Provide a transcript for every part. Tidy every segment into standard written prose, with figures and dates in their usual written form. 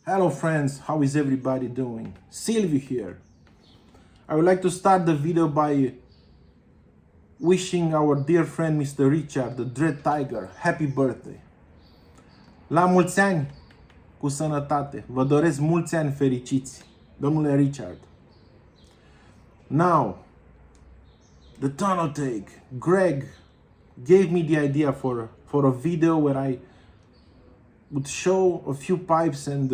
Hello friends, how is everybody doing? Sylvie here. I would like to start the video by wishing our dear friend Mr. Richard, the Dread Tiger, happy birthday. La mulți ani, cu sănătate. Vă doresc mulți ani fericiți, domnule Richard. Now, the tunnel take. Greg gave me the idea for a video where I would show a few pipes and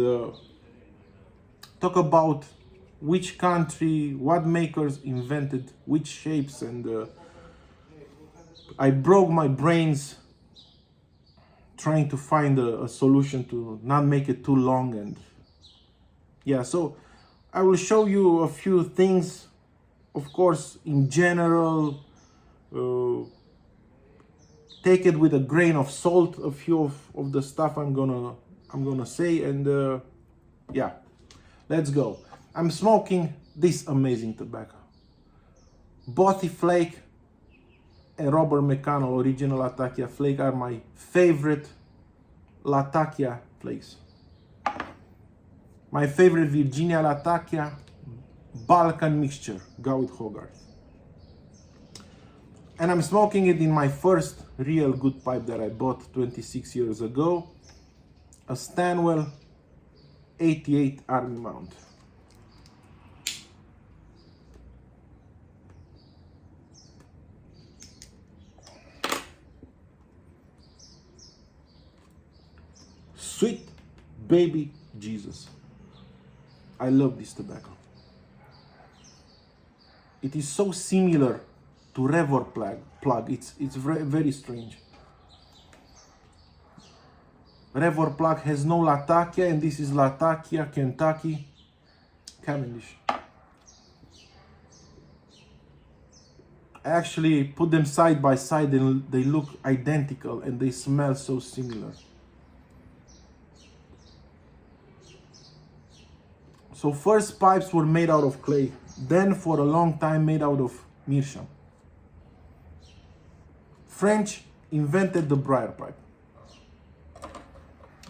talk about which country, what makers invented which shapes, and I broke my brains trying to find a solution to not make it too long. And yeah, so I will show you a few things, of course, in general. Take it with a grain of salt, a few of the stuff I'm gonna say, and yeah, let's go. I'm smoking this amazing tobacco. Both Flake and Robert McConnell Original Latakia flake are my favorite Latakia flakes. My favorite Virginia Latakia Balkan mixture, go with Hogarth. And I'm smoking it in my first real good pipe that I bought 26 years ago, a Stanwell 88 Army mount. Sweet baby Jesus. I love this tobacco. It is so similar to Revor plug. It's very, very strange. Revor plug has no Latakia, and this is Latakia Kentucky Cavendish. I actually put them side by side and they look identical and they smell so similar. So first pipes were made out of clay, then for a long time made out of meerschaum. French invented the briar pipe.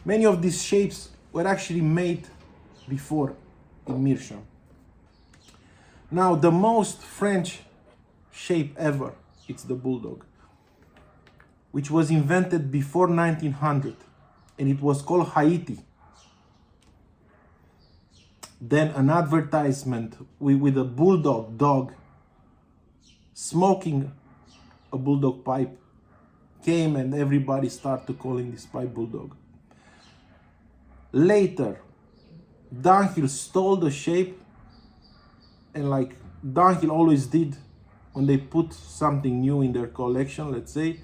Many of these shapes were actually made before in meerschaum. Now the most French shape ever, it's the bulldog, which was invented before 1900, and it was called Haiti. Then an advertisement with a bulldog dog smoking a bulldog pipe came, and everybody started calling this pipe bulldog. Later, Dunhill stole the shape, and like Dunhill always did when they put something new in their collection, let's say,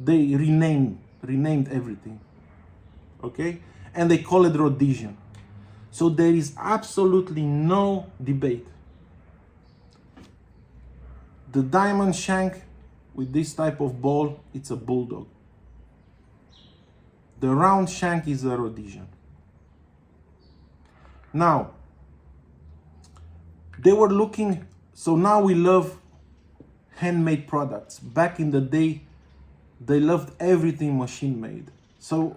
they renamed everything, okay? And they call it Rhodesian. So there is absolutely no debate. The diamond shank with this type of ball, it's a bulldog. The round shank is a Rhodesian. Now, they were looking, so now we love handmade products. Back in the day, they loved everything machine made. So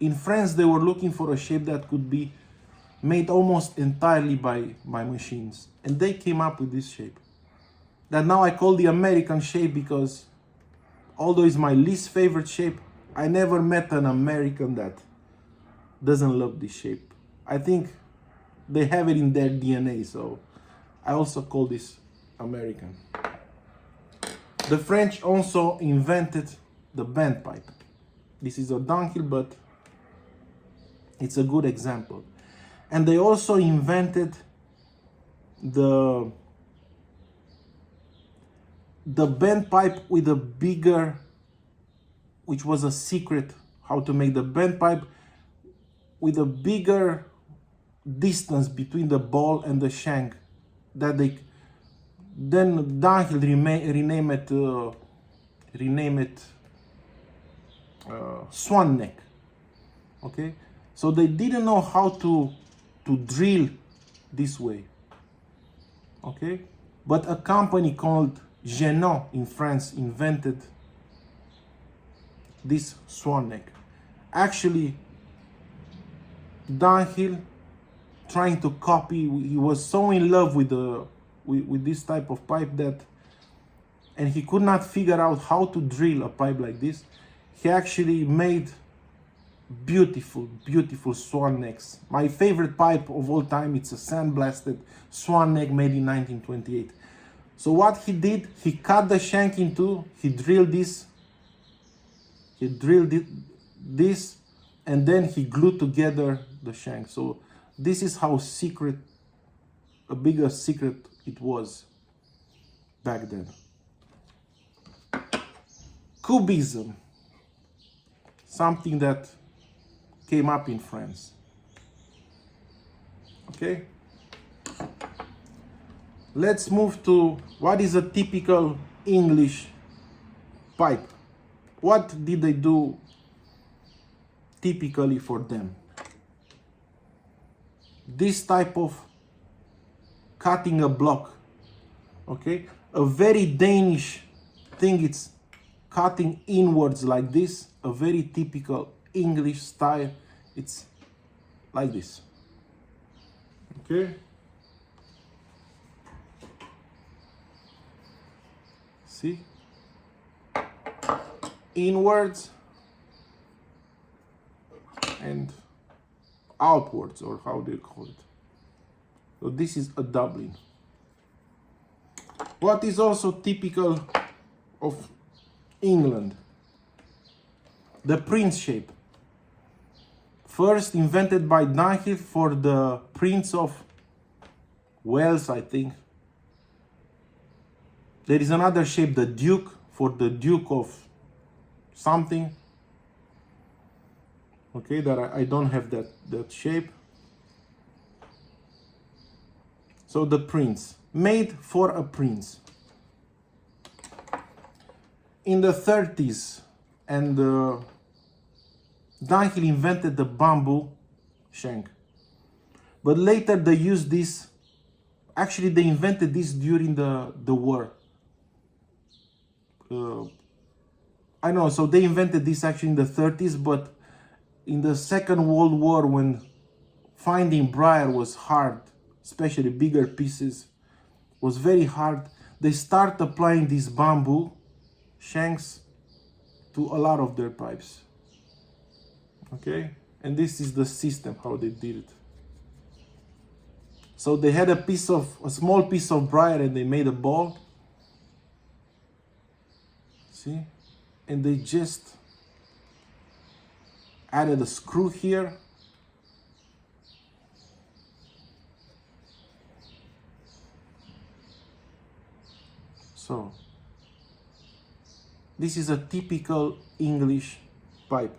in France, they were looking for a shape that could be made almost entirely by machines. And they came up with this shape that now I call the American shape, because although it's my least favorite shape, I never met an American that doesn't love this shape. I think they have it in their DNA, so I also call this American. The French also invented the band pipe. This is a Dunhill, but it's a good example. And they also invented the bend pipe with a bigger, which was a secret how to make the bend pipe with a bigger distance between the ball and the shank, that they then Dunhill rename it swan neck. Okay, so they didn't know how to drill this way. Okay, but a company called Genot in France invented this swan neck. Actually, Dunhill trying to copy. He was so in love with with this type of pipe that, and he could not figure out how to drill a pipe like this. He actually made beautiful, beautiful swan necks. My favorite pipe of all time, it's a sandblasted swan neck made in 1928. So what he did, he cut the shank in two, he drilled this, and then he glued together the shank. So this is how secret, a bigger secret it was back then. Cubism, something that came up in France. Okay, let's move to what is a typical English pipe. What did they do typically for them? This type of cutting a block. Okay, a very Danish thing, it's cutting inwards like this. A very typical English style, it's like this. Okay, see, inwards and outwards, or how do you call it? So this is a Dublin. What is also typical of England? The prince shape. First invented by Dunhill for the Prince of Wales, I think. There is another shape, the Duke, for the Duke of something. Okay, that I don't have that shape. So the prince, made for a prince. In the 30s, and Dunhill invented the bamboo shank. But later they used this, actually they invented this during the war. I know, so they invented this actually in the 30s, but in the Second World War, when finding briar was hard, especially bigger pieces, was very hard, they start applying these bamboo shanks to a lot of their pipes. Okay, and this is the system how they did it. So they had a small piece of briar, and they made a ball. See, and they just added a screw here. So this is a typical English pipe.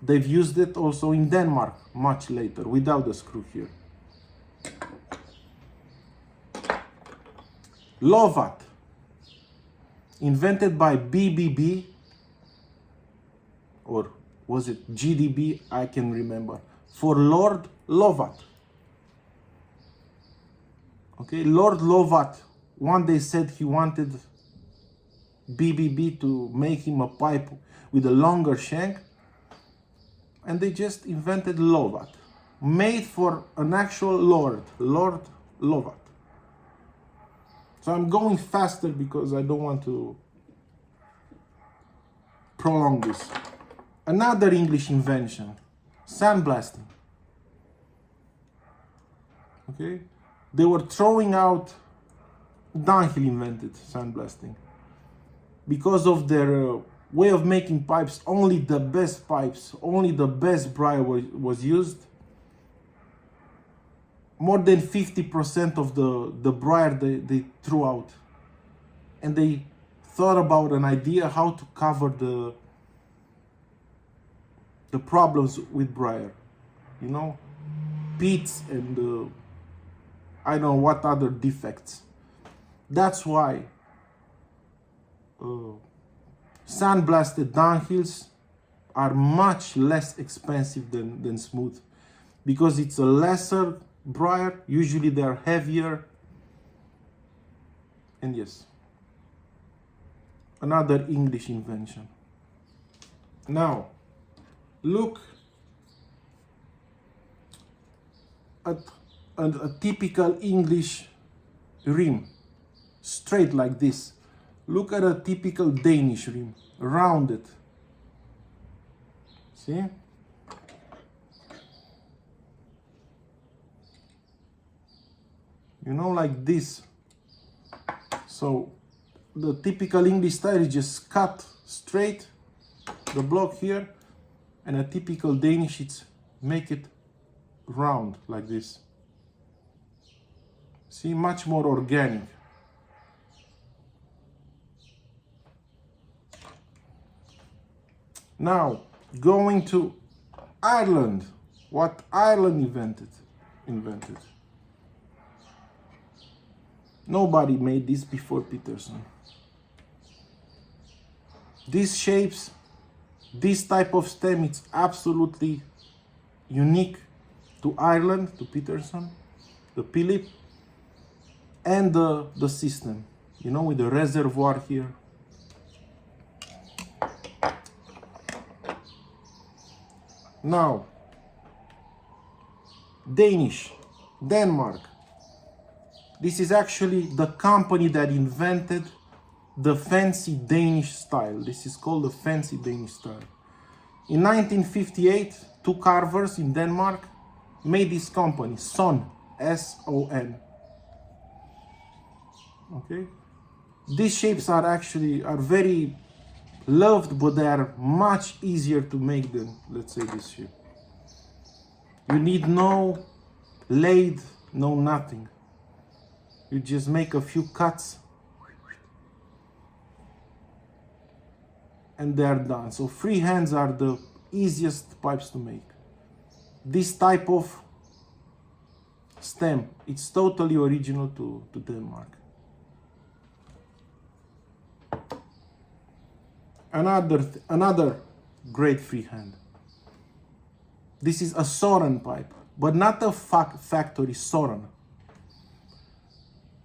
They've used it also in Denmark much later without the screw here. Lovat, invented by BBB, or was it GDB? I can remember. For Lord Lovat. Okay, Lord Lovat one day said he wanted BBB to make him a pipe with a longer shank, and they just invented Lovat, made for an actual Lord Lovat. So I'm going faster because I don't want to prolong this. Another English invention, sandblasting. Okay, they were throwing out, Dunhill invented sandblasting. Because of their way of making pipes, only the best pipes, only the best briar was used. More than 50% of the briar they threw out. And they thought about an idea how to cover the problems with briar. You know, pits and I don't know what other defects. That's why sandblasted Dunhills are much less expensive than smooth, because it's a lesser briar, usually they are heavier, and yes, another English invention. Now look at a typical English rim, straight like this. Look at a typical Danish rim, rounded. See? You know, like this. So the typical English style is just cut straight the block here, and a typical Danish it's make it round like this. See, much more organic. Now, going to Ireland, what Ireland invented. Nobody made this before Peterson. These shapes, this type of stem, it's absolutely unique to Ireland, to Peterson, the Philip, and the system, you know, with the reservoir here. Now, Denmark. This is actually the company that invented the fancy Danish style. This is called the fancy Danish style. In 1958, two carvers in Denmark made this company, Swan, S-O-N. Okay? These shapes are very loved, but they are much easier to make than, let's say, this shape. You need no lathe, no nothing. You just make a few cuts and they are done. So freehands are the easiest pipes to make. This type of stem, it's totally original to Denmark. Another great freehand. This is a Soren pipe, but not a factory Soren.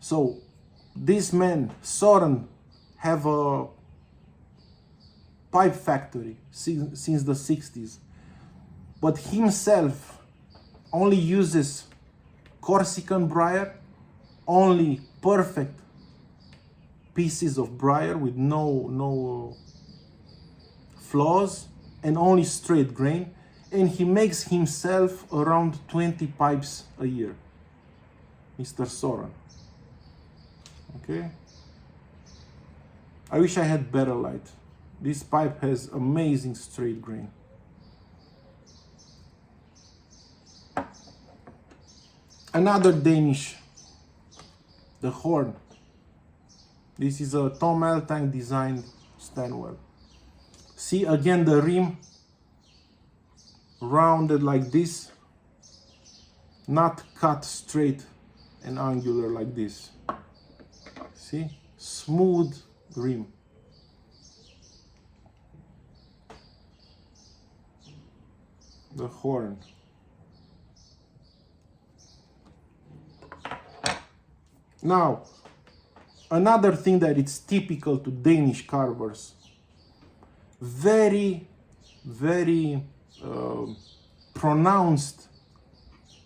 So this man, Soren, have a pipe factory since the 60s. But himself only uses Corsican briar, only perfect pieces of briar with no flaws, and only straight grain. And he makes himself around 20 pipes a year, Mr. Soren. Okay? I wish I had better light. This pipe has amazing straight grain. Another Danish, the horn. This is a Tom Eltang designed Stanwell. See again the rim rounded like this, not cut straight and angular like this. See, smooth rim. The horn. Now, another thing that it's typical to Danish carvers, very pronounced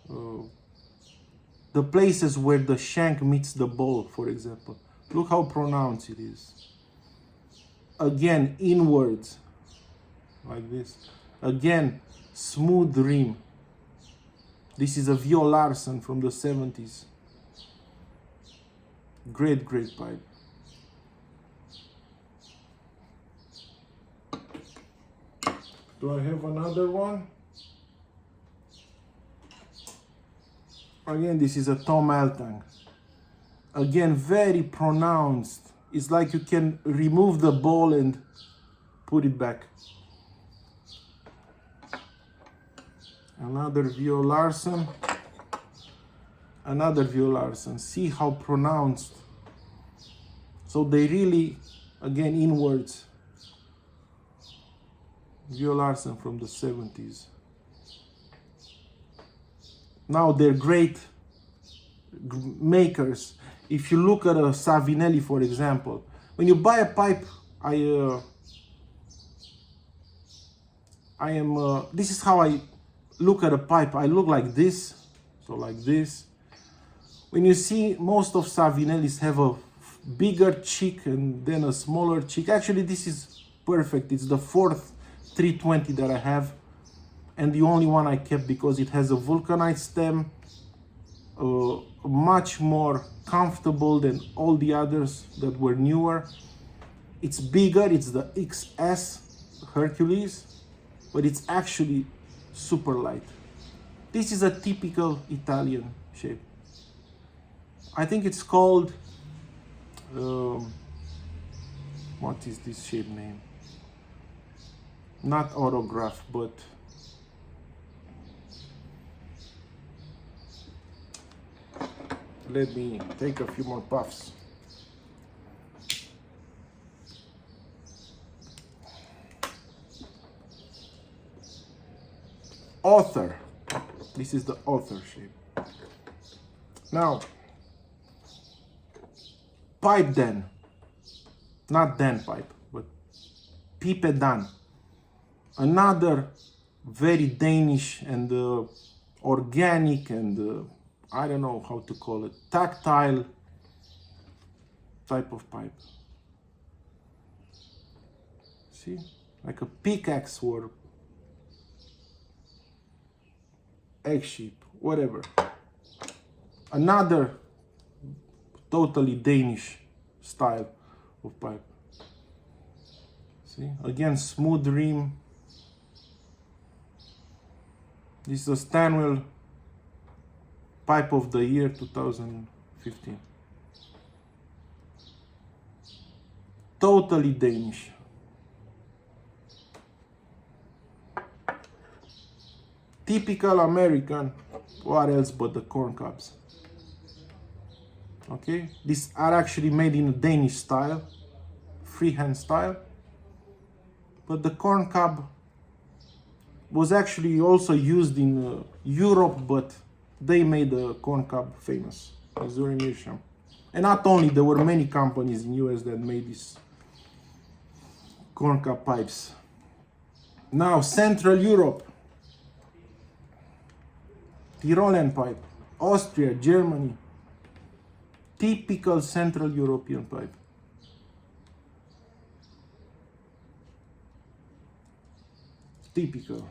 the places where the shank meets the ball, for example. Look how pronounced it is. Again, inwards, like this. Again, smooth rim. This is a Vio Larsen from the 70s. Great pipe. Do I have another one? Again, this is a Tom Eltang. Again, very pronounced. It's like you can remove the ball and put it back. Another Vio Larsen. Another Vio Larsen. See how pronounced. So they really, again, inwards. Vio Larsen from the 70s. Now they're great makers. If you look at a Savinelli, for example, when you buy a pipe, this is how I look at a pipe. I look like this, so like this, When you see most of Savinellis have a bigger cheek and then a smaller cheek. Actually, this is perfect. It's the fourth 320 that I have, and the only one I kept because it has a vulcanite stem, much more comfortable than all the others that were newer. It's bigger, it's the XS Hercules, but it's actually super light. This is a typical Italian shape. I think it's called, what is this shape name? Not autograph, but let me take a few more puffs. Author. This is the author shape. Now, pipe Dan. Not Dan pipe, but Pipe Dan. Another very Danish and organic and I don't know how to call it, tactile type of pipe. See, like a pickaxe or egg sheep, whatever. Another totally Danish style of pipe. See, again, smooth rim. This is a Stanwell Pipe of the Year 2015. Totally Danish. Typical American, what else but the corn cobs. Okay, these are actually made in a Danish style, freehand style, but the corn cob was actually also used in Europe, but they made the corn cob famous, Missouri Meerschaum. And not only, there were many companies in US that made these corn cob pipes. Now, Central Europe, Tyrolean pipe, Austria, Germany, typical Central European pipe. Typical.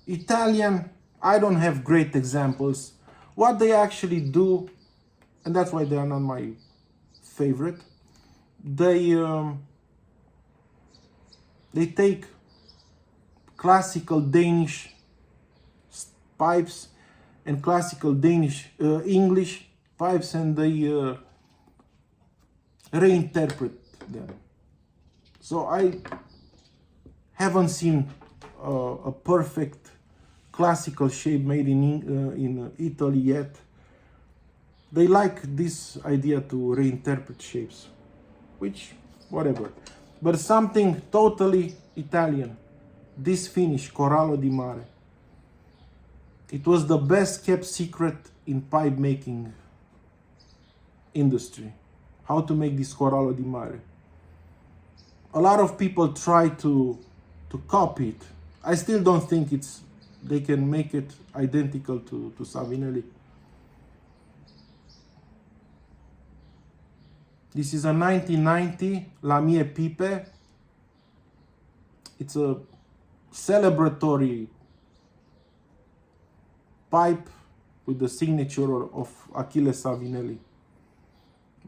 Italian, I don't have great examples. What they actually do, and that's why they are not my favorite, they take classical Danish pipes and classical Danish English pipes, and they reinterpret them. So I haven't seen a perfect classical shape made in Italy yet. They like this idea to reinterpret shapes, which, whatever. But something totally Italian, this finish, Corallo di Mare. It was the best kept secret in pipe making industry, how to make this Corallo di Mare. A lot of people try to copy it. I still don't think they can make it identical to Savinelli. This is a 1990 La Mie Pipe. It's a celebratory pipe with the signature of Achille Savinelli.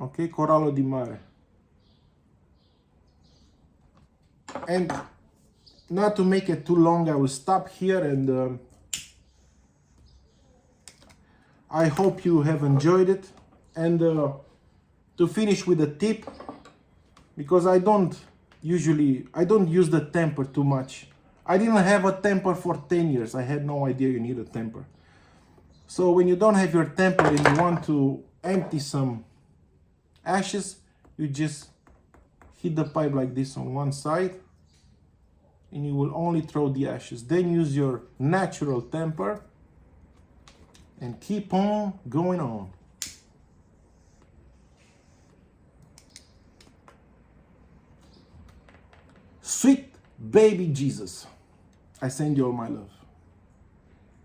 Okay, Corallo di Mare. And not to make it too long, I will stop here, and I hope you have enjoyed it. And to finish with a tip, because I don't use the temper too much. I didn't have a temper for 10 years. I had no idea you need a temper. So when you don't have your temper and you want to empty some ashes, you just hit the pipe like this on one side, and you will only throw the ashes. Then use your natural temper and keep on going on. Sweet baby Jesus, I send you all my love.